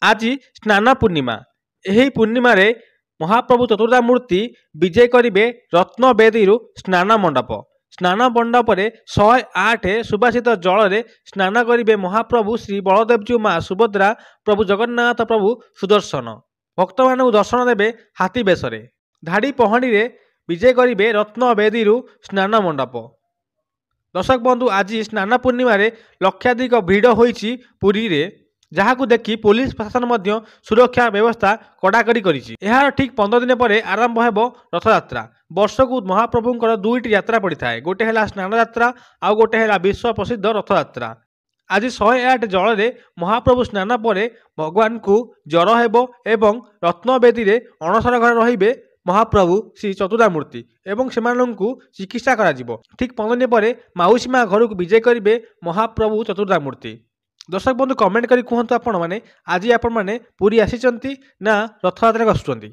आज स्नान पूर्णिमा। यही पूर्णिमा महाप्रभु चतुर्धा मूर्ति विजय करेंगे रत्नवेदी स्नान मंडप। स्नान मंडप 108 सुबासित जल स्नान करेंगे महाप्रभु श्री बलदेवजी माँ सुभद्रा प्रभु जगन्नाथ प्रभु सुदर्शन। भक्त मानू दर्शन देवे हाथी बेशरे। धाड़ी पहड़ी विजय करेंगे रत्नवेदी स्नान मंडप। दर्शक बंधु आज स्नान पूर्णिमा लक्षाधिक भिड़ होइछि पुरी रे, जहां देखि पुलिस प्रशासन मध्य सुरक्षा व्यवस्था कड़ाकड़ी करिछि। एहार ठीक 15 दिन पर आरंभ हेबो रथयात्रा। वर्षकु महाप्रभुंकर दुईटी यात्रा पड़ी थाए, गोटे है स्नान यात्रा आउ गोटे है विश्व प्रसिद्ध रथयात्रा। आज 108 जल महाप्रभु स्नान पर भगवान को जर हेबो एवं रत्नवेदी अणसर घर रहिबे महाप्रभु श्री चतुर्धा मूर्ति एवं सेमानंकु चिकित्सा करा जिवो। ठीक 15 दिन पर माउसी माँ घर को विजय करेंगे महाप्रभु चतुर्धा मूर्ति। दर्शक बंधु कमेंट करी कहतु आपण मैंने आज आपण मैंने पुरी आसी ना रथयात्रा आसुचंती।